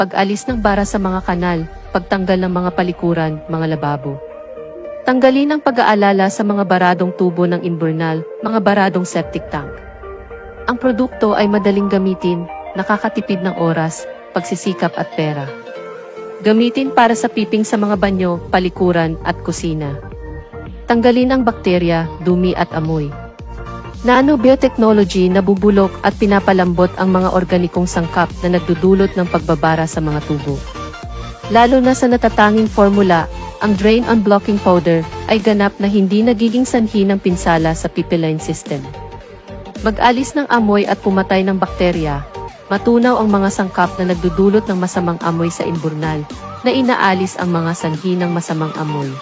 pag-alis ng bara sa mga kanal, pagtanggal ng mga palikuran, mga lababo. Tanggalin ang pag-aalala sa mga baradong tubo ng imburnal, mga baradong septic tank. Ang produkto ay madaling gamitin, nakakatipid ng oras, pagsisikap at pera. Gamitin para sa piping sa mga banyo, palikuran at kusina. Tanggalin ang bakterya, dumi at amoy. Nano-biotechnology na bubulok at pinapalambot ang mga organikong sangkap na nagdudulot ng pagbabara sa mga tubo. Lalo na sa natatanging formula, ang drain-on blocking powder ay ganap na hindi nagiging sanhi ng pinsala sa pipeline system. Mag-alis ng amoy at pumatay ng bakterya, matunaw ang mga sangkap na nagdudulot ng masamang amoy sa imburnal, na inaalis ang mga sanhi ng masamang amoy.